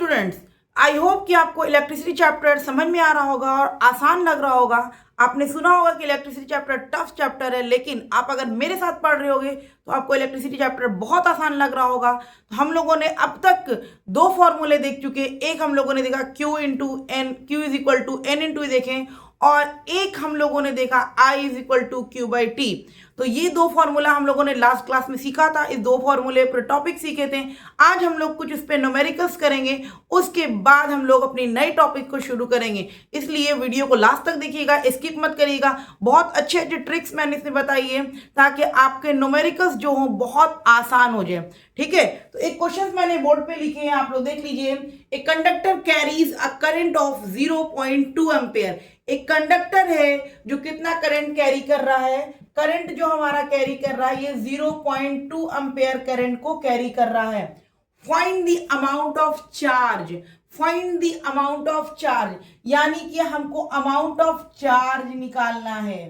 Students, I hope कि आपको electricity chapter समझ में आ रहा होगा और आसान लग रहा होगा। आपने सुना होगा कि इलेक्ट्रिसिटी चैप्टर टफ चैप्टर है, लेकिन आप अगर मेरे साथ पढ़ रहे होगे तो आपको इलेक्ट्रिसिटी चैप्टर बहुत आसान लग रहा होगा। तो हम लोगों ने अब तक दो फॉर्मूले देख चुके। एक हम लोगों ने देखा Q into N, Q is equal to N into देखें, और एक हम लोगों ने देखा I is equal to Q by T. तो ये दो फॉर्मूला हम लोगों ने लास्ट क्लास में सीखा था। इस दो फॉर्मूले पर टॉपिक सीखे थे। आज हम लोग कुछ इस पे न्यूमेरिकल्स करेंगे, उसके बाद हम लोग अपनी नई टॉपिक को शुरू करेंगे। इसलिए वीडियो को लास्ट तक देखिएगा, स्किप मत करिएगा। बहुत अच्छे अच्छे ट्रिक्स मैंने इसमें बताई है ताकि आपके न्यूमेरिकल्स जो हो बहुत आसान हो जाए। ठीक है, तो एक क्वेश्चन मैंने बोर्ड पे लिखे हैं, आप लोग देख लीजिए। A conductor carries a current of 0.2 ampere. एक कंडक्टर है जो कितना करंट कैरी कर रहा है। करंट जो हमारा कैरी कर रहा है ये 0.2 एम्पेयर करंट को कैरी कर रहा है। Find the amount of charge. Find the amount of charge यानी कि हमको अमाउंट ऑफ चार्ज निकालना है।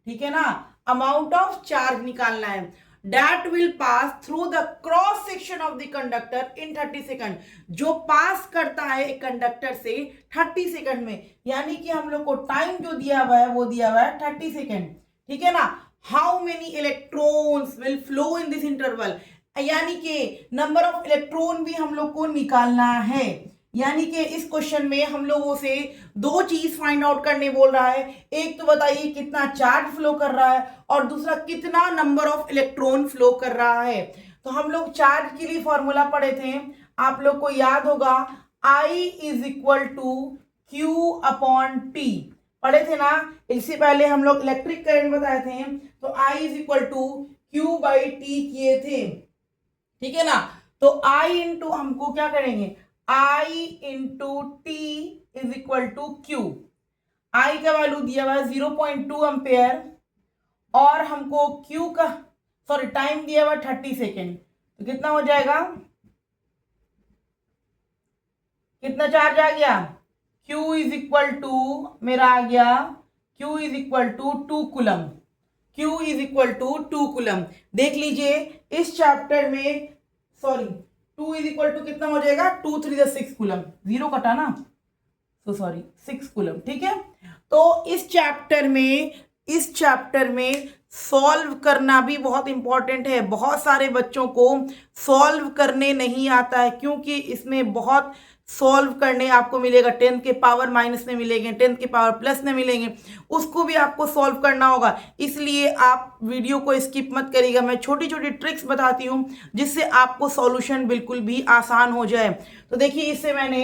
ठीक है ना, अमाउंट ऑफ चार्ज निकालना है। That will pass through the cross section of the conductor in 30 second. जो पास करता है एक कंडक्टर से 30 सेकंड में, यानी कि हम लोग को टाइम जो दिया हुआ है वो दिया हुआ है 30 सेकंड। ठीक है ना। How many electrons will flow in this interval, यानी कि नंबर ऑफ इलेक्ट्रॉन भी हम लोग को निकालना है। यानी कि इस क्वेश्चन में हम लोगों से दो चीज फाइंड आउट करने बोल रहा है। एक तो बताइए कितना चार्ज फ्लो कर रहा है, और दूसरा कितना नंबर ऑफ इलेक्ट्रॉन फ्लो कर रहा है। तो हम लोग चार्ज के लिए फॉर्मूला पढ़े थे, आप लोग को याद होगा, I is equal to Q upon T पढ़े थे ना। इससे पहले हम लोग इलेक्ट्रिक करंट बताए थे, तो I is equal to Q by T किए थे। ठीक है ना। तो I इंटू हमको क्या करेंगे, I into T is equal to Q. I का वैल्यू दिया हुआ है 0.2 एम्पेयर, और हमको Q का टाइम दिया हुआ 30 सेकेंड। तो कितना हो जाएगा, कितना चार्ज आ गया, Q इज इक्वल टू मेरा आ गया, Q is equal to 2 coulomb. Q is equal to 2 coulomb. देख लीजिए इस चैप्टर में 2 इज इक्वल टू कितना हो जाएगा, 2 3 6 कूलम, जीरो कटा ना, तो 6 कूलम। ठीक है, तो इस चैप्टर में सॉल्व करना भी बहुत इंपॉर्टेंट है। बहुत सारे बच्चों को सॉल्व करने नहीं आता है, क्योंकि इसमें बहुत सॉल्व करने आपको मिलेगा। 10 के पावर माइनस में मिलेंगे, 10 के पावर प्लस में मिलेंगे, उसको भी आपको सॉल्व करना होगा। इसलिए आप वीडियो को स्किप मत करिएगा। मैं छोटी छोटी ट्रिक्स बताती हूँ जिससे आपको सॉल्यूशन बिल्कुल भी आसान हो जाए। तो देखिए, इससे मैंने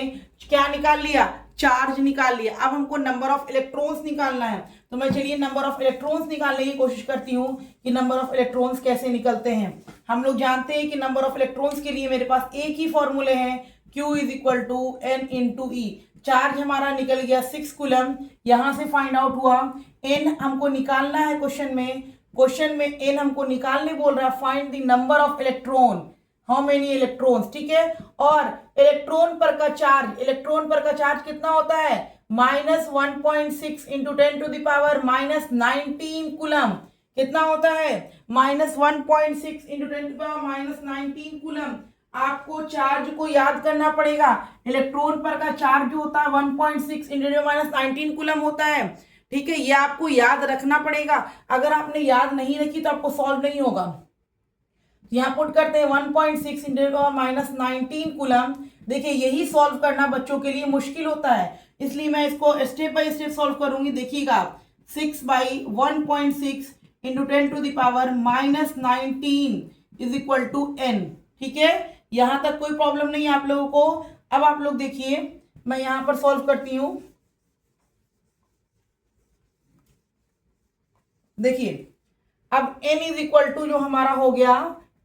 क्या निकाल लिया, चार्ज निकाल लिया। अब हमको नंबर ऑफ इलेक्ट्रॉन्स निकालना है। तो मैं चलिए नंबर ऑफ इलेक्ट्रॉन्स निकालने की कोशिश करती हूँ कि नंबर ऑफ इलेक्ट्रॉन्स कैसे निकलते हैं। हम लोग जानते हैं कि नंबर ऑफ इलेक्ट्रॉन्स के लिए मेरे पास एक ही फॉर्मूले हैं, Q is equal to N into E. Charge हमारा निकल गया 6 कूलम, यहां से फाइंड आउट हुआ। n हमको निकालना है क्वेश्चन में n हमको निकालने बोल रहा है। Find the number of electron, how many electrons. ठीक है, और इलेक्ट्रॉन पर का चार्ज कितना होता है, -1.6 into 10 to the power -19 coulomb. कितना होता है, -1.6 इंटू 10 टू पावर -19 कूलम। आपको चार्ज को याद करना पड़ेगा। इलेक्ट्रॉन पर का चार्ज जो होता है 1.6 इंटू -19 कूलम होता है। ठीक है, ये आपको याद रखना पड़ेगा। अगर आपने याद नहीं रखी तो आपको सॉल्व नहीं होगा। यहाँ पुट करते हैं 1.6 इंटू -19 कूलम। देखिए, यही सॉल्व करना बच्चों के लिए मुश्किल होता है, इसलिए मैं इसको स्टेप बाय स्टेप सॉल्व करूंगी। देखिएगा, 6 by 1.6 into 10 to the power -19 is equal to n। ठीक है, यहां तक कोई प्रॉब्लम नहीं है आप लोगों को। अब आप लोग देखिए, मैं यहां पर सॉल्व करती हूं। देखिए, अब n इज इक्वल टू जो हमारा हो गया,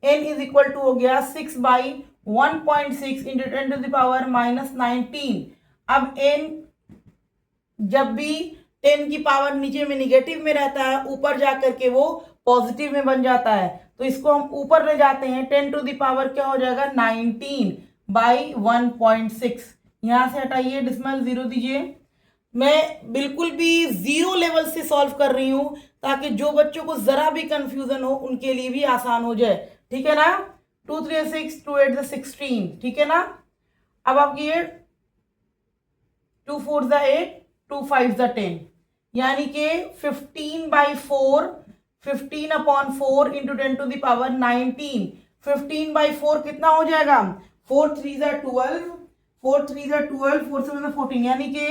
n इज इक्वल टू हो गया 6 by 1.6 into 10 to the power -19। अब n जब भी 10 की पावर नीचे में निगेटिव में रहता है, ऊपर जाकर के वो पॉजिटिव में बन जाता है। तो इसको हम ऊपर ले जाते हैं, 10 टू द पावर क्या हो जाएगा, 19 बाई 1.6। यहां से हटाइए, डिसिमल 0 दीजिए। मैं बिल्कुल भी जीरो लेवल से सॉल्व कर रही हूं ताकि जो बच्चों को जरा भी कंफ्यूजन हो उनके लिए भी आसान हो जाए। ठीक है ना, 2 3 6 2 8 16। ठीक है ना। अब आपकी ये 2 4 ज़ा 8, 2 5 ज़ा 10, यानी कि 15/4, 15/4 इंटू 10 टू द पावर 19। 15/4 कितना हो जाएगा? 4 3 ज़ा 12, 4 3 ज़ा 12, 4 7 ज़ा 14, यानी कि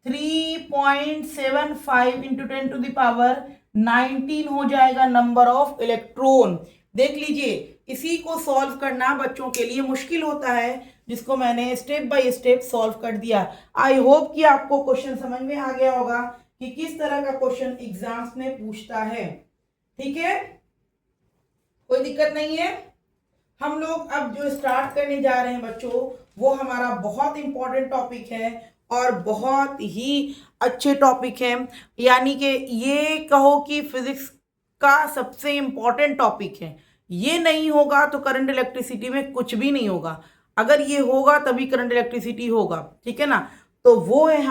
3.75 इंटू 10 टू द पावर 19 हो जाएगा नंबर ऑफ इलेक्ट्रॉन। देख लीजिए, इसी को सॉल्व करना बच्चों के लिए मुश्किल होता है, जिसको मैंने स्टेप बाय स्टेप सॉल्व कर दिया। आई होप कि आपको क्वेश्चन समझ में आ गया होगा कि किस तरह का क्वेश्चन एग्जाम्स में पूछता है। ठीक है, कोई दिक्कत नहीं है। हम लोग अब जो स्टार्ट करने जा रहे हैं बच्चों, वो हमारा बहुत इंपॉर्टेंट टॉपिक है और बहुत ही अच्छे टॉपिक है, यानी कि ये कहो कि फिजिक्स का सबसे इंपॉर्टेंट टॉपिक है। ये नहीं होगा तो करंट इलेक्ट्रिसिटी में कुछ भी नहीं होगा, अगर ये होगा तभी करंट इलेक्ट्रिसिटी होगा। ठीक है ना, तो वो है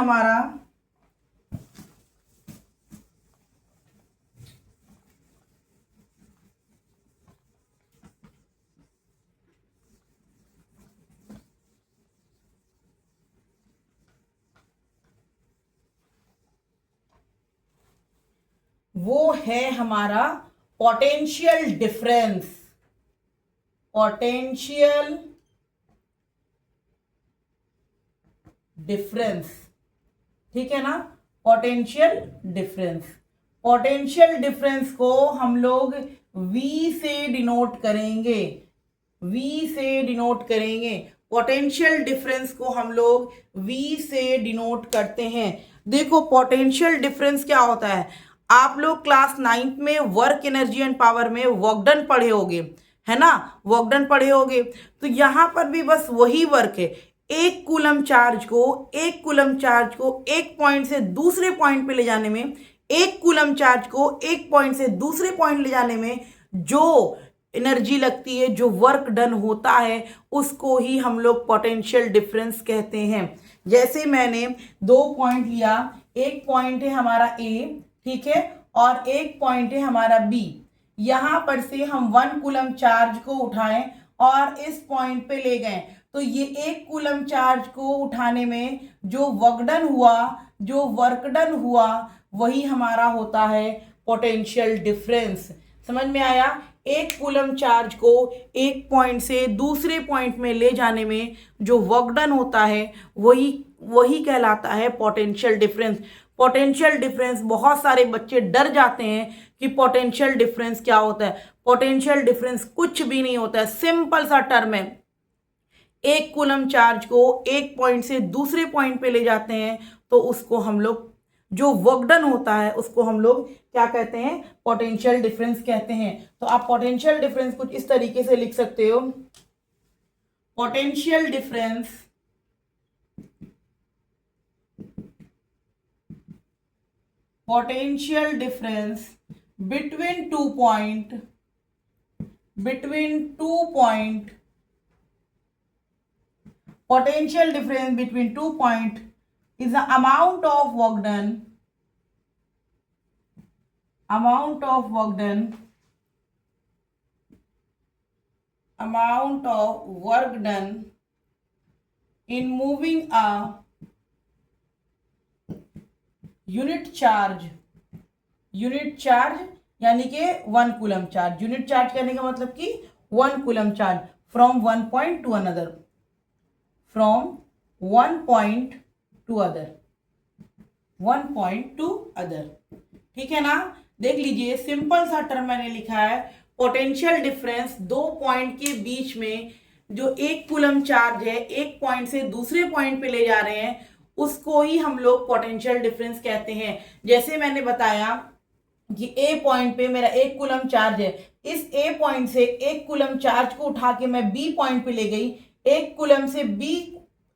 हमारा पोटेंशियल डिफरेंस। पोटेंशियल डिफरेंस, ठीक है ना, पोटेंशियल डिफरेंस। पोटेंशियल डिफरेंस को हम लोग V से डिनोट करेंगे, V से डिनोट करेंगे। पोटेंशियल डिफरेंस को हम लोग V से डिनोट करते हैं। देखो, पोटेंशियल डिफरेंस क्या होता है, आप लोग क्लास 9th में वर्क एनर्जी एंड पावर में वर्क डन पढ़े होगे, है ना, वर्क डन पढ़े होगे। तो यहाँ पर भी बस वही वर्क है। एक कूलम चार्ज को एक पॉइंट से दूसरे पॉइंट पे ले जाने में, एक कूलम चार्ज को एक पॉइंट से दूसरे पॉइंट ले जाने में जो एनर्जी लगती है, जो वर्क डन होता है, उसको ही हम लोग पोटेंशियल डिफरेंस कहते हैं। जैसे मैंने 2 पॉइंट लिया, एक पॉइंट है हमारा ए, ठीक है, और एक पॉइंट है हमारा बी। यहां पर से हम 1 कूलम चार्ज को उठाएं और इस पॉइंट पे ले गए, तो ये 1 कूलम चार्ज को उठाने में जो वर्क डन हुआ वही हमारा होता है पोटेंशियल डिफरेंस। समझ में आया? 1 कूलम चार्ज को एक पॉइंट से दूसरे पॉइंट में ले जाने में जो वर्क डन होता है वही कहलाता है पोटेंशियल डिफरेंस। पोटेंशियल डिफरेंस, बहुत सारे बच्चे डर जाते हैं कि पोटेंशियल डिफरेंस क्या होता है। पोटेंशियल डिफरेंस कुछ भी नहीं होता है, सिंपल सा टर्म है। 1 कूलम चार्ज को एक पॉइंट से दूसरे पॉइंट पे ले जाते हैं तो उसको हम लोग, जो वर्क डन होता है उसको हम लोग क्या कहते हैं? पोटेंशियल डिफरेंस कहते हैं। तो आप पोटेंशियल डिफरेंस कुछ इस तरीके से लिख सकते हो, potential difference between two point potential difference between 2 point is the amount of work done in moving a unit charge यानी कि 1 कूलम चार्ज। यूनिट चार्ज करने का मतलब कि 1 coulomb charge from one point two another, ठीक है ना। देख लीजिए, सिंपल सा टर्म मैंने लिखा है, पोटेंशियल डिफरेंस 2 पॉइंट के बीच में जो 1 कूलम चार्ज है, एक पॉइंट से दूसरे पॉइंट पे ले जा रहे हैं, उसको ही हम लोग पोटेंशियल डिफरेंस कहते हैं। जैसे मैंने बताया कि ए पॉइंट पे मेरा 1 कूलम चार्ज है, इस ए पॉइंट से 1 कूलम चार्ज को उठा के मैं बी पॉइंट पे ले गई। 1 कूलम से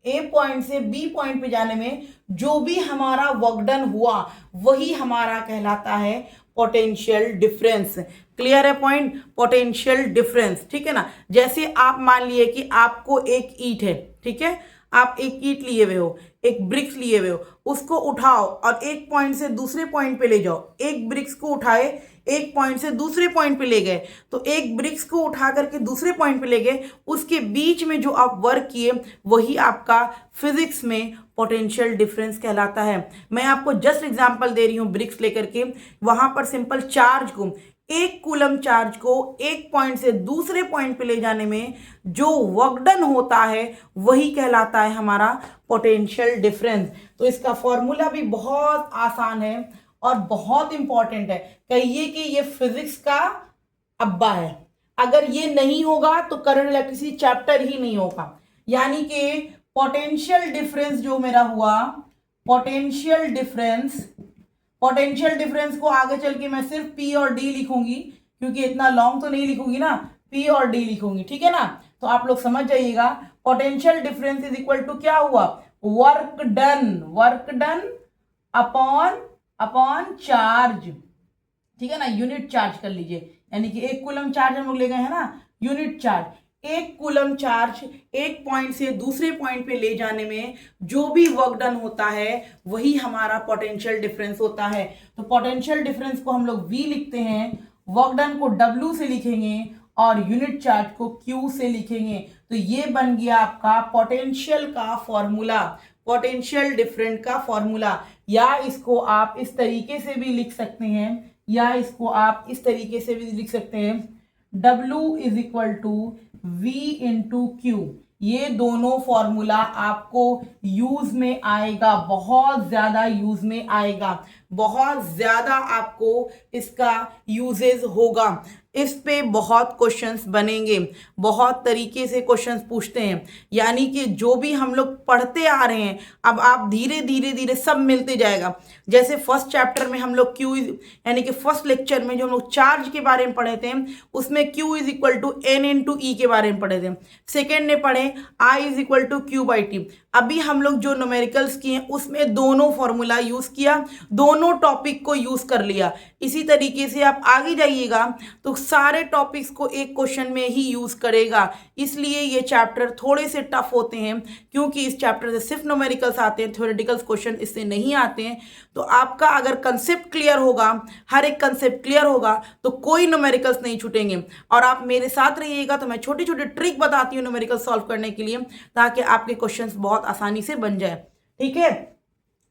ए पॉइंट से बी पॉइंट पे जाने में जो भी हमारा वर्क डन हुआ वही हमारा कहलाता है पोटेंशियल डिफरेंस। क्लियर है पॉइंट? पोटेंशियल डिफरेंस, ठीक है ना। जैसे आप मान लिए कि आपको एक ईंट है, ठीक है, आप एक ईंट लिए हुए हो, एक ब्रिक्स लिए हुए हो, उसको उठाओ और एक पॉइंट से दूसरे पॉइंट पे ले जाओ। एक ब्रिक्स को उठाए, एक पॉइंट से दूसरे पॉइंट पे ले गए, तो एक ब्रिक्स को उठा करके दूसरे पॉइंट पे ले गए, उसके बीच में जो आप वर्क किए वही आपका फिजिक्स में पोटेंशियल डिफरेंस कहलाता है। मैं आपको जस्ट एग्जांपल दे रही हूँ ब्रिक्स लेकर के, वहां पर सिंपल चार्ज को, एक कूलम चार्ज को एक पॉइंट से दूसरे पॉइंट पे ले जाने में जो वर्क डन होता है वही कहलाता है हमारा पोटेंशियल डिफरेंस। तो इसका फॉर्मूला भी बहुत आसान है और बहुत इंपॉर्टेंट है। कहिए कि ये फिजिक्स का अब्बा है। अगर ये नहीं होगा तो करंट इलेक्ट्रिसिटी चैप्टर ही नहीं होगा। यानी कि पोटेंशियल डिफरेंस जो मेरा हुआ, पोटेंशियल डिफरेंस को आगे चल के मैं सिर्फ P और D लिखूंगी, क्योंकि इतना लॉन्ग तो नहीं लिखूंगी ना, P और D लिखूंगी, ठीक है ना। तो आप लोग समझ जाइएगा, potential difference is equal to क्या हुआ, वर्क डन अपॉन चार्ज, ठीक है ना, यूनिट चार्ज कर लीजिए। यानी कि एक कूलम चार्ज हम लोग ले गए हैं ना, यूनिट चार्ज, एक कूलम चार्ज एक पॉइंट से दूसरे पॉइंट पे ले जाने में जो भी वर्क डन होता है वही हमारा पोटेंशियल डिफरेंस होता है। तो पोटेंशियल डिफरेंस को हम लोग V लिखते हैं, वर्क डन को W से लिखेंगे और यूनिट चार्ज को Q से लिखेंगे। तो ये बन गया आपका पोटेंशियल का फॉर्मूला, पोटेंशियल डिफरेंट का फॉर्मूला। या इसको आप इस तरीके से भी लिख सकते हैं, या इसको आप इस तरीके से भी लिख सकते हैं, W is equal to V into Q. ये दोनों फॉर्मूला आपको यूज में आएगा, बहुत ज्यादा यूज में आएगा, बहुत ज्यादा आपको इसका यूजेस होगा। इस पे बहुत क्वेश्चंस बनेंगे, बहुत तरीके से क्वेश्चंस पूछते हैं। यानी कि जो भी हम लोग पढ़ते आ रहे हैं, अब आप धीरे धीरे सब मिलते जाएगा। जैसे फर्स्ट चैप्टर में हम लोग Q यानी कि फर्स्ट लेक्चर में जो हम लोग चार्ज के बारे में पढ़े थे, उसमें Q is equal to N into E के बारे में पढ़े थे। सेकेंड ने पढ़े I is equal to Q by T। अभी हम लोग जो न्यूमेरिकल्स किए उसमें दोनों फॉर्मूला यूज किया, दोनों टॉपिक को यूज कर लिया। इसी तरीके से आप आगे जाइएगा तो सारे टॉपिक्स को एक क्वेश्चन में ही यूज करेगा। इसलिए ये चैप्टर थोड़े से टफ होते हैं, क्योंकि इस चैप्टर से सिर्फ न्यूमेरिकल्स आते हैं, थ्योरेटिकल क्वेश्चन इससे नहीं आते हैं। तो आपका अगर कंसेप्ट क्लियर होगा, हर एक कंसेप्ट क्लियर होगा, तो कोई न्यूमेरिकल्स नहीं छूटेंगे। और आप मेरे साथ रहिएगा तो मैं छोटी छोटी ट्रिक बताती हूँ न्यूमेरिकल सॉल्व करने के लिए, ताकि आपके क्वेश्चंस बहुत आसानी से बन जाए, ठीक है।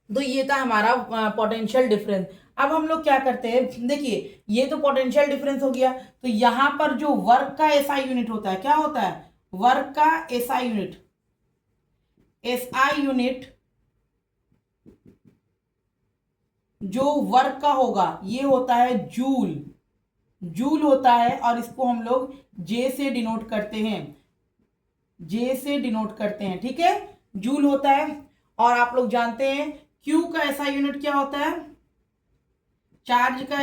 तो ये था हमारा पोटेंशियल डिफरेंस। अब हम लोग क्या करते हैं, देखिए ये तो पोटेंशियल डिफरेंस हो गया। तो यहां पर जो वर्क का एसआई यूनिट होता है, क्या होता है, वर्क का एसआई यूनिट जो वर्क का होगा ये होता है जूल होता है, और इसको हम लोग जे से डिनोट करते हैं, ठीक है, जूल होता है। और आप लोग जानते हैं क्यू का एसआई यूनिट क्या होता है, चार्ज का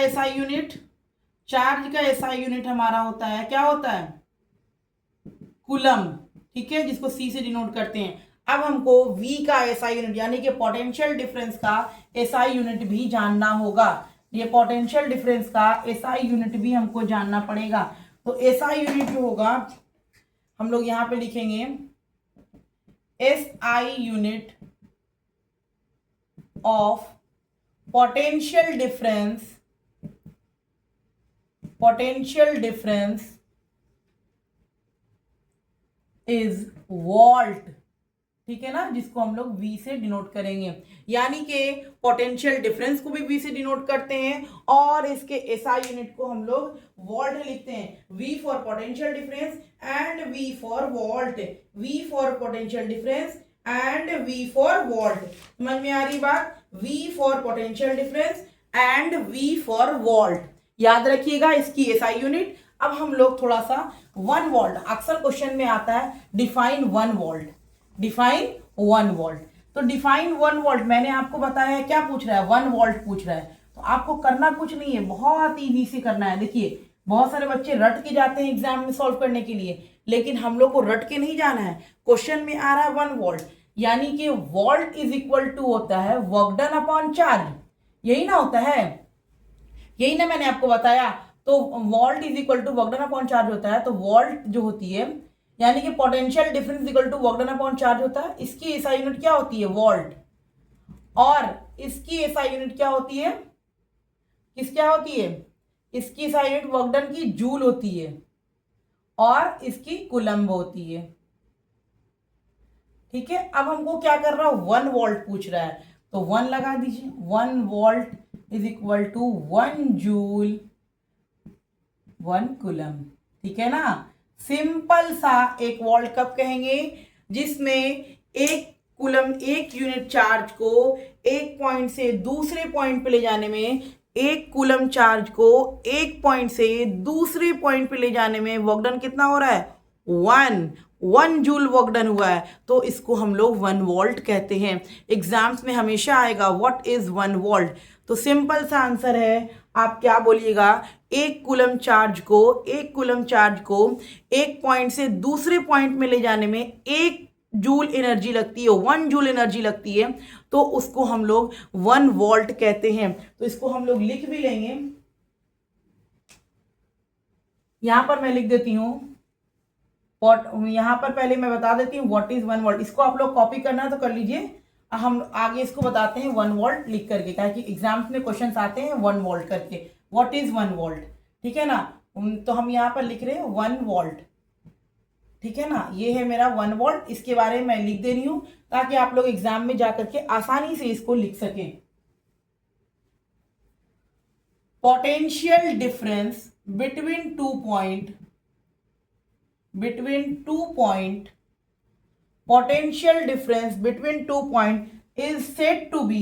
एसआई यूनिट हमारा होता है, क्या होता है, कूलम, ठीक है, जिसको सी से डिनोट करते हैं। अब हमको V का एसआई यूनिट यानी कि पोटेंशियल डिफरेंस का एसआई यूनिट भी जानना होगा। ये पोटेंशियल डिफरेंस का एसआई यूनिट भी हमको जानना पड़ेगा। तो एसआई यूनिट जो होगा हम लोग यहां पे लिखेंगे SI unit of potential difference is volt, ठीक है ना, जिसको हम लोग V से डिनोट करेंगे। यानी कि पोटेंशियल डिफरेंस को भी V से डिनोट करते हैं और इसके एसआई यूनिट को हम लोग वोल्ट लिखते हैं। V for potential difference and V for volt, V for potential difference and V for volt. समझ में आ रही बात, V for potential difference and V for volt, याद रखिएगा इसकी एसआई यूनिट। अब हम लोग थोड़ा सा 1 वोल्ट, अक्सर क्वेश्चन में आता है डिफाइन 1 वोल्ट। तो डिफाइन 1 वोल्ट मैंने आपको बताया क्या पूछ रहा है, 1 वोल्ट पूछ रहा है। तो आपको करना कुछ नहीं है, बहुत इजी से करना है। देखिए बहुत सारे बच्चे रट के जाते हैं एग्जाम में सॉल्व करने के लिए, लेकिन हम लोग को रट के नहीं जाना है। क्वेश्चन में आ रहा है 1 वोल्ट, यानी कि वोल्ट इज इक्वल टू होता है वर्क डन अपॉन चार्ज, यही ना होता है, यही ना मैंने आपको बताया। तो volt is equal to work done upon charge होता है। तो वोल्ट जो होती है यानी कि potential difference equal to work done upon charge होता है। इसकी एसआई यूनिट क्या होती है, वोल्ट, और इसकी एसआई यूनिट क्या होती है, क्या होती है, इसकी यूनिट वर्क डन की जूल होती है और इसकी कुलम्ब होती है। ठीक है, अब हमको क्या कर रहा है, 1 वोल्ट पूछ रहा है, तो 1 लगा दीजिए। 1 volt is equal to 1 joule 1 coulomb. ठीक है ना, सिंपल सा एक वोल्ट कब कहेंगे, जिसमें एक कुलम, एक यूनिट चार्ज को एक पॉइंट से दूसरे पॉइंट पे ले जाने में, एक कुलम चार्ज को एक पॉइंट से दूसरे पॉइंट पे ले जाने में वर्क डन कितना हो रहा है, 1 जूल वर्क डन हुआ है, तो इसको हम लोग 1 वोल्ट कहते हैं। एग्जाम्स में हमेशा आएगा व्हाट इज 1 वोल्ट, तो सिंपल सा आंसर है, आप क्या बोलिएगा, एक कुलम चार्ज को एक पॉइंट से दूसरे पॉइंट में ले जाने में 1 जूल एनर्जी लगती है, 1 जूल एनर्जी लगती है, तो उसको हम लोग 1 वोल्ट कहते हैं। तो इसको हम लोग लिख भी लेंगे, यहां पर मैं लिख देती हूं, यहां पर पहले मैं बता देती हूँ व्हाट इज 1 वोल्ट। इसको आप लोग कॉपी करना है तो कर लीजिए, हम आगे इसको बताते हैं 1 वोल्ट लिख करके, ताकि एग्जाम्स में क्वेश्चंस आते हैं 1 वोल्ट करके, व्हाट इज 1 वोल्ट। ठीक है ना, तो हम यहाँ पर लिख रहे हैं 1 वोल्ट। ठीक है ना, ये है मेरा 1 वोल्ट, इसके बारे में मैं लिख दे रही हूं ताकि आप लोग एग्जाम में जाकर के आसानी से इसको लिख सकें। Potential difference between two point, potential difference between 2 points is said to be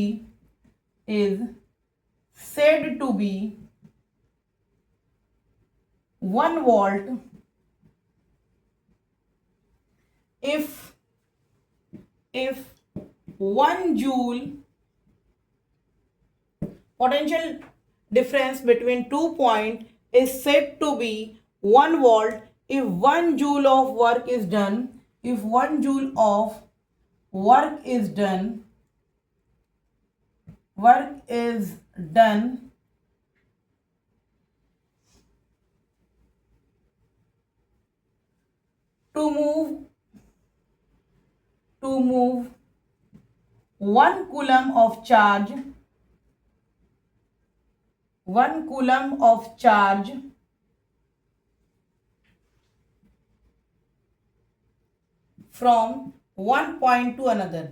1 volt if 1 joule, potential difference between 2 points is said to be 1 volt if 1 joule of work is done, if 1 joule of work is done to move 1 coulomb of charge, 1 coulomb of charge from one point to another,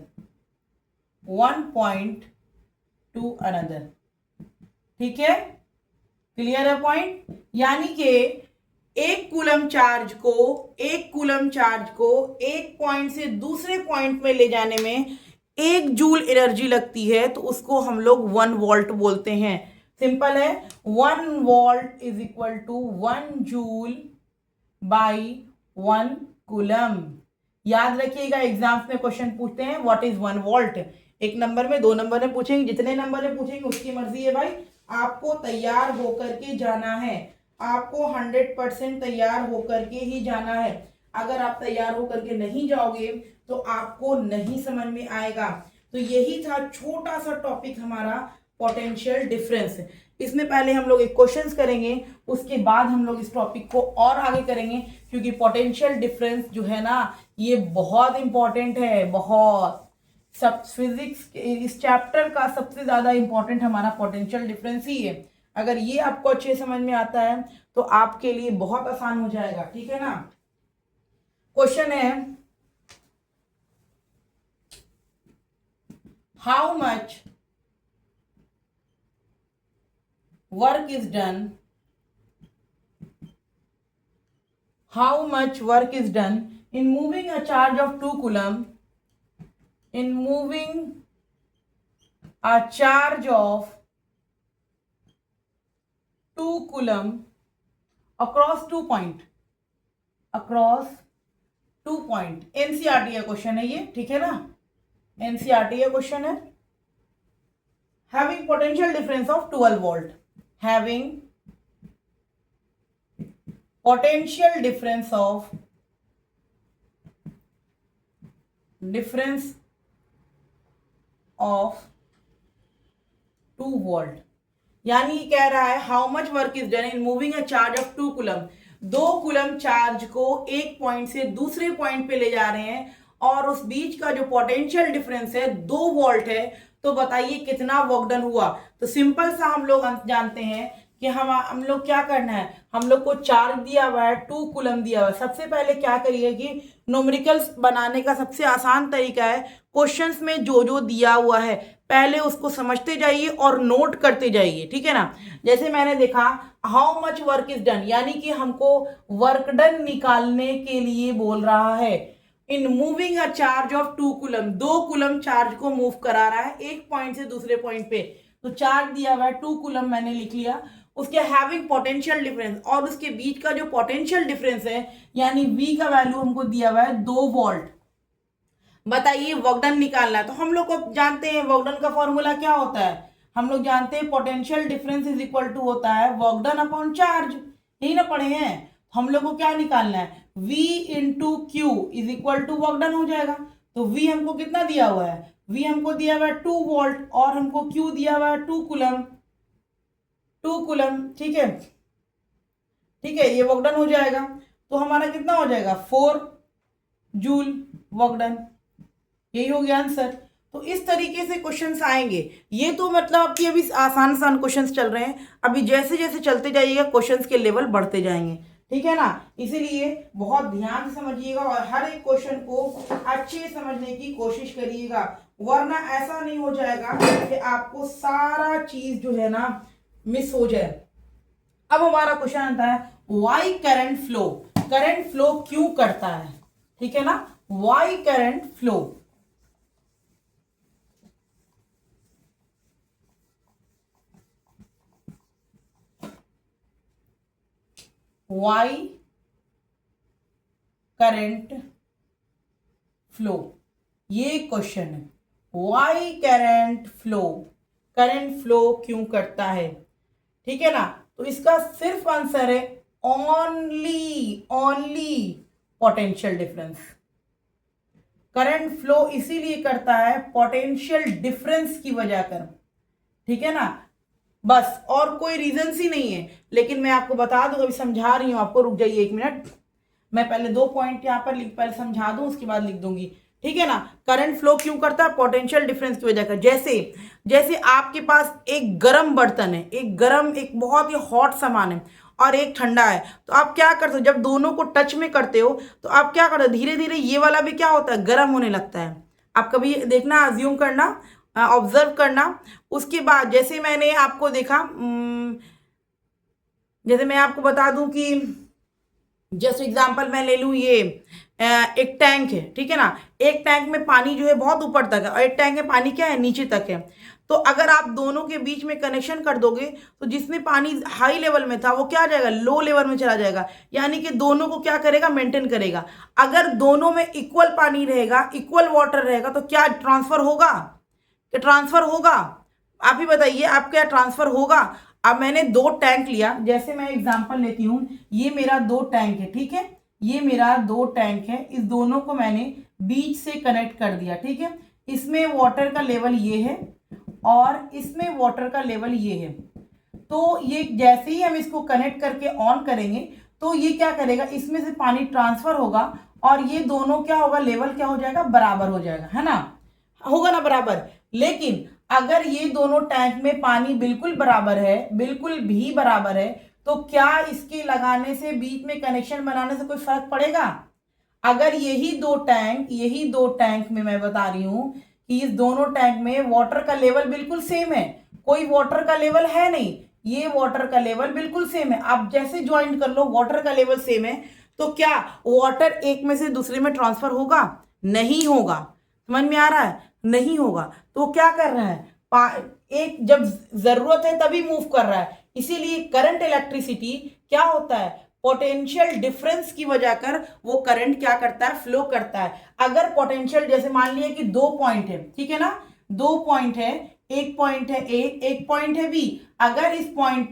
ठीक है, clear है point. यानी कि एक coulomb charge को एक point से दूसरे पॉइंट में ले जाने में 1 जूल एनर्जी लगती है, तो उसको हम लोग 1 वोल्ट बोलते हैं। सिंपल है, 1 volt is equal to 1 joule by 1 coulomb. याद रखिएगा, एग्जाम्स में क्वेश्चन पूछते हैं व्हाट इज 1 वोल्ट, 1 नंबर में, 2 नंबर में पूछेंगे, जितने नंबर में पूछेंगे उसकी मर्जी है भाई, आपको तैयार होकर के जाना है, आपको 100% तैयार होकर के ही जाना है। अगर आप तैयार होकर के नहीं जाओगे तो आपको नहीं समझ में आएगा। तो यही था छोटा सा टॉपिक हमारा पोटेंशियल डिफरेंस। इसमें पहले हम लोग एक क्वेश्चंस करेंगे, उसके बाद हम लोग इस टॉपिक को और आगे करेंगे, क्योंकि पोटेंशियल डिफरेंस जो है ना, ये बहुत इंपॉर्टेंट है, बहुत। सब फिजिक्स इस चैप्टर का सबसे ज्यादा इंपॉर्टेंट हमारा पोटेंशियल डिफरेंस ही है। अगर ये आपको अच्छे समझ में आता है तो आपके लिए बहुत आसान हो जाएगा। ठीक है ना, क्वेश्चन है, how much work is done in moving a charge of 2 coulomb, in moving a charge of 2 coulomb across 2 point, NCERT का क्वेश्चन है ये, ठीक है ना, NCERT का क्वेश्चन है। having potential difference of 12 volt, having potential difference of 2 volt, यानी कह रहा है how much work is done in moving a charge of 2 coulomb, 2 coulomb charge को एक पॉइंट से दूसरे पॉइंट पे ले जा रहे हैं, और उस बीच का जो पोटेंशियल डिफरेंस है 2 वोल्ट है, तो बताइए कितना वर्क डन हुआ। तो सिंपल सा हम लोग जानते हैं कि हम लोग क्या करना है, हम लोग को चार्ज दिया हुआ है 2 कूलम दिया हुआ है। सबसे पहले क्या करिए कि न्यूमेरिकल्स बनाने का सबसे आसान तरीका है, क्वेश्चंस में जो जो दिया हुआ है पहले उसको समझते जाइए और नोट करते जाइए, ठीक है ना। जैसे मैंने देखा how much work is done, यानी कि हमको वर्क डन निकालने के लिए बोल रहा है। In moving a charge of 2 coulomb, 2 coulomb charge को मूव करा रहा है एक पॉइंट से दूसरे पॉइंट पे। तो चार्ज दिया हुआ है 2 कूलम, मैंने लिख लिया। उसके हैविंग पोटेंशियल डिफरेंस, और उसके बीच का जो पोटेंशियल डिफरेंस है यानी V का वैल्यू हमको दिया हुआ है 2 वोल्ट। बताइए वर्क डन निकालना है, तो हम लोग को जानते हैं वर्क डन का फॉर्मूला क्या होता है। हम लोग जानते हैं potential difference is equal to होता है वर्क डन अपॉन चार्ज, यही ना पढ़े हैं। हम लोग को क्या निकालना है, V into Q is equal to work done हो जाएगा। तो V हमको कितना दिया हुआ है, V हमको दिया हुआ है 2 वोल्ट और हमको Q दिया हुआ है 2 कूलम, 2 कूलम, ठीक है, ठीक है, ये वर्क डन हो जाएगा। तो हमारा कितना हो जाएगा 4 जूल वर्क डन, यही हो गया आंसर। तो इस तरीके से क्वेश्चंस आएंगे। ये तो मतलब कि अभी आसान आसान क्वेश्चंस चल रहे हैं, अभी जैसे जैसे चलते जाइएगा क्वेश्चंस के लेवल बढ़ते जाएंगे, ठीक है ना। इसीलिए बहुत ध्यान से समझिएगा और हर एक क्वेश्चन को अच्छे समझने की कोशिश करिएगा, वरना ऐसा नहीं हो जाएगा कि आपको सारा चीज जो है ना मिस हो जाए। अब हमारा क्वेश्चन आता है why current flow, current flow क्यों करता है, ठीक है ना, why current flow. Why current flow, ये क्वेश्चन है, why current flow, current flow क्यों करता है, ठीक है ना। तो इसका सिर्फ आंसर है only only potential difference. Current flow इसीलिए करता है पोटेंशियल डिफरेंस की वजह कर, ठीक है ना, बस और कोई रीजन ही नहीं है। लेकिन मैं आपको बता दूं, अभी समझा रही हूं आपको, रुक जाइए 1 मिनट, मैं पहले 2 पॉइंट यहाँ पर पहले समझा दूं उसके बाद लिख दूंगी, ठीक है ना। करंट फ्लो क्यों करता है, पोटेंशियल डिफरेंस की वजह का। जैसे जैसे आपके पास एक गर्म बर्तन है, एक गर्म एक बहुत ही हॉट सामान है और एक ठंडा है, तो आप क्या करते हो, जब दोनों को टच में करते हो तो आप क्या करते हो, धीरे धीरे ये वाला भी क्या होता है, गर्म होने लगता है। आप कभी देखना, अज्यूम करना, ऑब्जर्व करना। उसके बाद जैसे मैंने आपको देखा, जैसे मैं आपको बता दूं कि जैसे एग्जांपल मैं ले लूं, ये एक टैंक है, ठीक है ना, एक टैंक में पानी जो है बहुत ऊपर तक है और एक टैंक में पानी क्या है, नीचे तक है। तो अगर आप दोनों के बीच में कनेक्शन कर दोगे तो जिसमें पानी हाई लेवल में था वो क्या जाएगा, लो लेवल में चला जाएगा, यानी कि दोनों को क्या करेगा, मेंटेन करेगा। अगर दोनों में इक्वल पानी रहेगा, इक्वल वाटर रहेगा, तो क्या ट्रांसफर होगा, क्या ट्रांसफर होगा, आप ही बताइए, आप क्या ट्रांसफर होगा। अब मैंने 2 टैंक लिया, जैसे मैं एग्जांपल लेती हूं, ये मेरा 2 टैंक है, ठीक है, ये मेरा 2 टैंक है, इस दोनों को मैंने बीच से कनेक्ट कर दिया, ठीक है। इसमें वाटर का लेवल ये है और इसमें वाटर का लेवल ये है। तो ये जैसे ही हम इसको कनेक्ट करके ऑन करेंगे तो ये क्या करेगा, इसमें से पानी ट्रांसफर होगा और ये दोनों क्या होगा, लेवल क्या हो जाएगा, बराबर हो जाएगा, है ना, होगा ना बराबर। लेकिन अगर ये दोनों टैंक में पानी बिल्कुल बराबर है, बिल्कुल भी बराबर है, तो क्या इसके लगाने से, बीच में कनेक्शन बनाने से कोई फर्क पड़ेगा। अगर यही 2 टैंक में मैं बता रही हूं कि इस दोनों टैंक में वाटर का लेवल बिल्कुल सेम है, कोई वाटर का लेवल है नहीं, ये वाटर का लेवल बिल्कुल सेम है, आप जैसे ज्वाइन कर लो वाटर का लेवल सेम है, तो क्या वाटर एक में से दूसरे में ट्रांसफर होगा, नहीं होगा। समझ में आ रहा है, नहीं होगा। तो क्या कर रहा है, एक जब जरूरत है तभी मूव कर रहा है। इसीलिए करंट इलेक्ट्रिसिटी क्या होता है, पोटेंशियल डिफरेंस की वजह कर वो करंट क्या करता है, फ्लो करता है। अगर पोटेंशियल, जैसे मान लिया कि 2 पॉइंट है, ठीक है ना, 2 पॉइंट है, एक पॉइंट है ए, एक पॉइंट है बी। अगर इस पॉइंट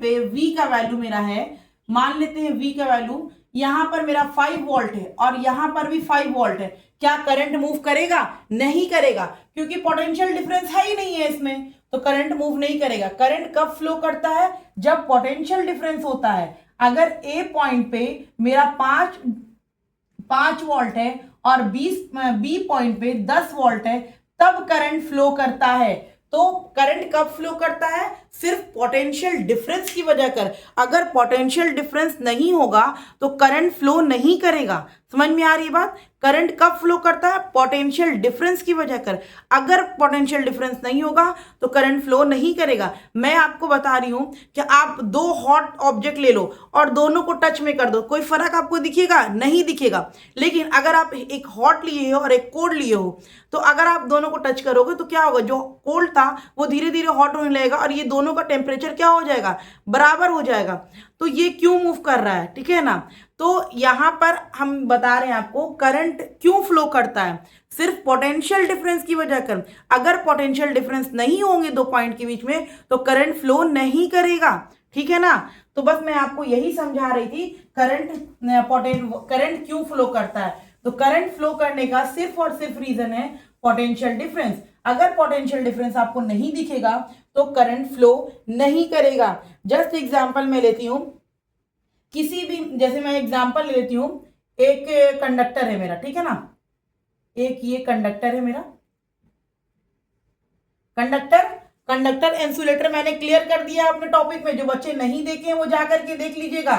पे V का वैल्यू मेरा है, मान लेते हैं V का वैल्यू, यहां पर मेरा 5 वोल्ट है और यहां पर भी 5 वोल्ट है, क्या करंट मूव करेगा, नहीं करेगा, क्योंकि पोटेंशियल डिफरेंस है ही नहीं है इसमें, तो करंट मूव नहीं करेगा। करंट कब फ्लो करता है, जब पोटेंशियल डिफरेंस होता है। अगर ए पॉइंट पे मेरा 5 वोल्ट है और बी पॉइंट पे 10 वोल्ट है, तब करंट फ्लो करता है। तो करंट कब फ्लो करता है, सिर्फ पोटेंशियल डिफरेंस की वजह कर। अगर पोटेंशियल डिफरेंस नहीं होगा तो करंट फ्लो नहीं करेगा। समझ में आ रही बात? करंट कब फ्लो करता है? पोटेंशियल डिफरेंस की वजह कर। अगर पोटेंशियल डिफरेंस नहीं होगा तो करंट फ्लो नहीं करेगा। मैं आपको बता रही हूं कि आप दो हॉट ऑब्जेक्ट ले लो और दोनों को टच में कर दो, कोई फर्क आपको दिखेगा? नहीं दिखेगा। लेकिन अगर आप एक हॉट लिए हो और एक कोल्ड लिए हो तो अगर आप दोनों को टच करोगे तो क्या होगा? जो कोल्ड था वो धीरे धीरे हॉट होने लगेगा और ये दोनों का टेम्परेचर क्या हो जाएगा? बराबर हो जाएगा। तो ये क्यों मूव कर रहा है? ठीक है ना? तो यहां पर हम बता रहे हैं आपको करंट क्यों फ्लो करता है, सिर्फ पोटेंशियल डिफरेंस की वजह कर। अगर पोटेंशियल डिफरेंस नहीं होंगे दो पॉइंट के बीच में तो करंट फ्लो नहीं करेगा। ठीक है ना? तो बस मैं आपको यही समझा रही थी करंट क्यों फ्लो करता है। तो करंट फ्लो करने का सिर्फ और सिर्फ रीजन है पोटेंशियल डिफरेंस। अगर पोटेंशियल डिफरेंस आपको नहीं दिखेगा तो करंट फ्लो नहीं करेगा। जस्ट एग्जांपल मैं लेती हूं, किसी भी, जैसे मैं एग्जांपल लेती हूं, एक कंडक्टर है मेरा, ठीक है ना, एक ये कंडक्टर है मेरा, कंडक्टर इंसुलेटर मैंने क्लियर कर दिया अपने टॉपिक में। जो बच्चे नहीं देखे हैं वो जाकर के देख लीजिएगा।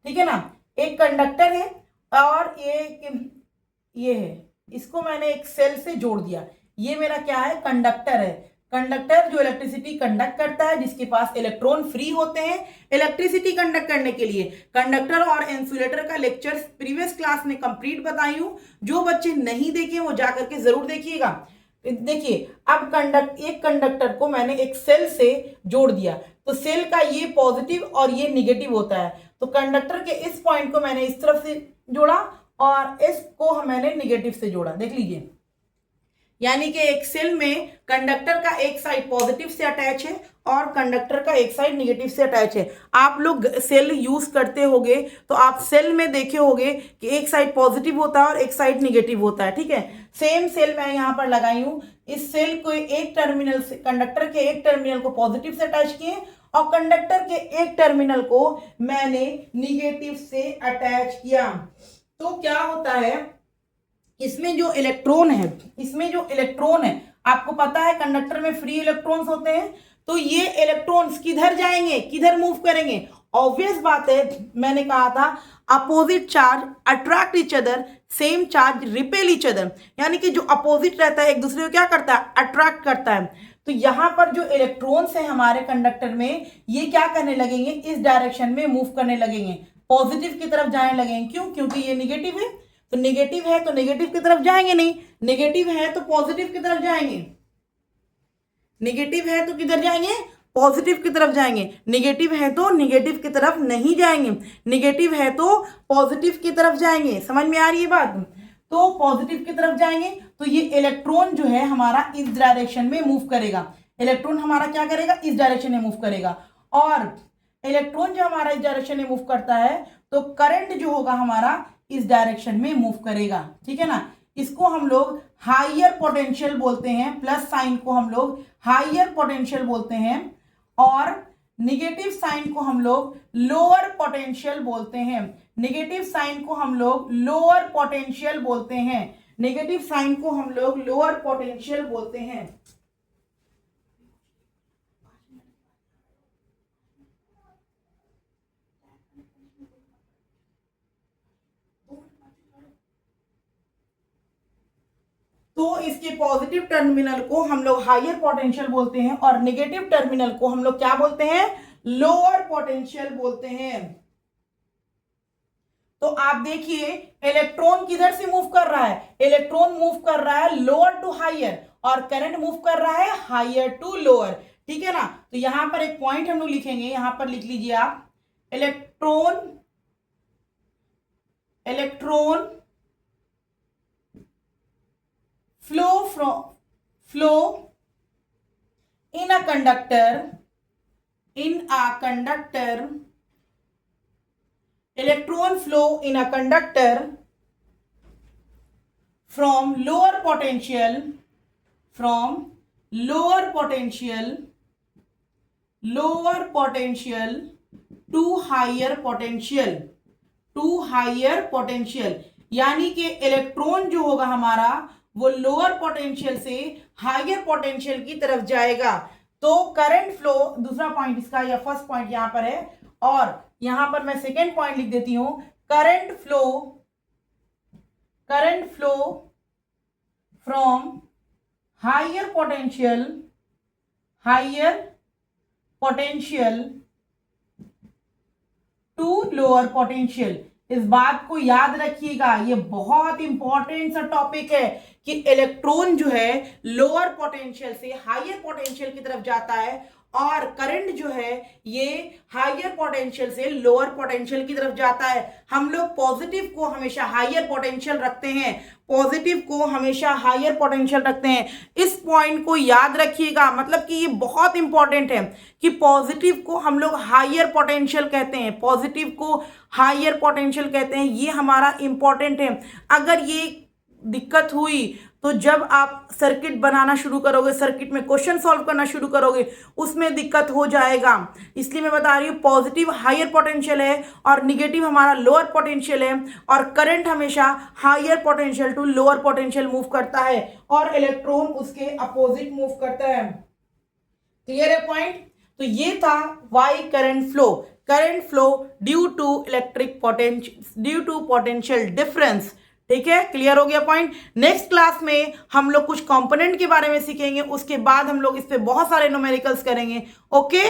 ठीक है ना? एक कंडक्टर है और ये है, इसको मैंने एक सेल से जोड़ दिया। ये मेरा क्या है? कंडक्टर है। कंडक्टर जो इलेक्ट्रिसिटी कंडक्ट करता है, जिसके पास इलेक्ट्रॉन फ्री होते हैं इलेक्ट्रिसिटी कंडक्ट करने के लिए। कंडक्टर और इंसुलेटर का लेक्चर प्रीवियस क्लास में कंप्लीट बताई हूं। जो बच्चे नहीं देखे वो जाकर के जरूर देखिएगा। देखिए, अब एक कंडक्टर को मैंने एक सेल से जोड़ दिया तो सेल का ये पॉजिटिव और ये निगेटिव होता है। तो कंडक्टर के इस पॉइंट को मैंने इस तरफ से जोड़ा और इसको मैंने निगेटिव से जोड़ा। देख लीजिए, यानी कि एक सेल में कंडक्टर का एक साइड पॉजिटिव से अटैच है और कंडक्टर का एक साइड नेगेटिव से अटैच है। आप लोग सेल यूज करते होंगे तो आप सेल में देखे होंगे कि एक साइड पॉजिटिव होता है और एक साइड नेगेटिव होता है। ठीक है? सेम सेल मैं यहाँ पर लगाई हूँ। इस सेल को एक टर्मिनल से, कंडक्टर के एक टर्मिनल को पॉजिटिव से अटैच किए और कंडक्टर के एक टर्मिनल को मैंने निगेटिव से अटैच किया। तो क्या होता है, इसमें जो इलेक्ट्रॉन है, आपको पता है कंडक्टर में फ्री इलेक्ट्रॉन्स होते हैं। तो ये इलेक्ट्रॉन्स किधर जाएंगे, किधर मूव करेंगे? ऑब्वियस बात है, मैंने कहा था opposite charge attract each other, same charge repel each other. यानी कि जो अपोजिट रहता है एक दूसरे को क्या करता है? अट्रैक्ट करता है। तो यहां पर जो इलेक्ट्रॉन्स है हमारे कंडक्टर में, ये क्या करने लगेंगे? इस डायरेक्शन में मूव करने लगेंगे, पॉजिटिव की तरफ जाने लगेंगे। क्यों? क्योंकि ये निगेटिव है, तो निगेटिव है तो नेगेटिव की तरफ जाएंगे नहीं, नेगेटिव है तो पॉजिटिव की तरफ जाएंगे, नेगेटिव है तो किधर जाएंगे? पॉजिटिव की तरफ जाएंगे। नेगेटिव है तो नेगेटिव की तरफ नहीं जाएंगे, नेगेटिव है तो पॉजिटिव की तरफ जाएंगे। समझ में आ रही है बात? तो पॉजिटिव की तरफ जाएंगे तो ये इलेक्ट्रॉन जो है हमारा इस डायरेक्शन में मूव करेगा। इलेक्ट्रॉन हमारा क्या करेगा? इस डायरेक्शन में मूव करेगा। और इलेक्ट्रॉन जो हमारा इस डायरेक्शन में मूव करता है तो करंट जो होगा हमारा इस डायरेक्शन में मूव करेगा। ठीक है ना? इसको हम लोग हायर पोटेंशियल बोलते हैं, प्लस साइन को हम लोग हायर पोटेंशियल बोलते हैं और निगेटिव साइन को हम लोग लोअर पोटेंशियल बोलते हैं। नेगेटिव साइन को हम लोग लोअर पोटेंशियल बोलते हैं, नेगेटिव साइन को हम लोग लोअर पोटेंशियल बोलते हैं। तो इसके पॉजिटिव टर्मिनल को हम लोग हायर पोटेंशियल बोलते हैं और नेगेटिव टर्मिनल को हम लोग क्या बोलते हैं? लोअर पोटेंशियल बोलते हैं। तो आप देखिए, इलेक्ट्रॉन किधर से मूव कर रहा है? इलेक्ट्रॉन मूव कर रहा है लोअर टू हायर और करंट मूव कर रहा है हायर टू लोअर। ठीक है ना? तो यहां पर एक पॉइंट हम लोग लिखेंगे, यहां पर लिख लीजिए आप, electron flow in a conductor, electron flow in a conductor from lower potential to higher potential, यानी कि इलेक्ट्रॉन जो होगा हमारा वो लोअर पोटेंशियल से हायर पोटेंशियल की तरफ जाएगा। तो करंट फ्लो दूसरा पॉइंट इसका या फर्स्ट पॉइंट यहां पर है, और यहां पर मैं सेकेंड पॉइंट लिख देती हूं, current flow from higher potential to lower potential. इस बात को याद रखिएगा, ये बहुत इंपॉर्टेंट सा टॉपिक है कि इलेक्ट्रॉन जो है लोअर पोटेंशियल से हायर पोटेंशियल की तरफ जाता है, और करंट जो है ये हायर पोटेंशियल से लोअर पोटेंशियल की तरफ जाता है। हम लोग पॉजिटिव को हमेशा हायर पोटेंशियल रखते हैं, इस पॉइंट को याद रखिएगा, मतलब कि ये बहुत इंपॉर्टेंट है कि पॉजिटिव को हम लोग हायर पोटेंशियल कहते हैं, ये हमारा इंपॉर्टेंट है। अगर ये दिक्कत हुई तो जब आप सर्किट बनाना शुरू करोगे, सर्किट में क्वेश्चन सॉल्व करना शुरू करोगे, उसमें दिक्कत हो जाएगा। इसलिए मैं बता रही हूँ पॉजिटिव हायर पोटेंशियल है और निगेटिव हमारा लोअर पोटेंशियल है, और करंट हमेशा higher potential to lower potential move करता है और इलेक्ट्रॉन उसके अपोजिट मूव करता है। क्लियर है पॉइंट? तो ये था why current flow due to potential difference. ठीक है, क्लियर हो गया पॉइंट। नेक्स्ट क्लास में हम लोग कुछ कंपोनेंट के बारे में सीखेंगे, उसके बाद हम लोग इस पे बहुत सारे न्यूमेरिकल्स करेंगे। ओके।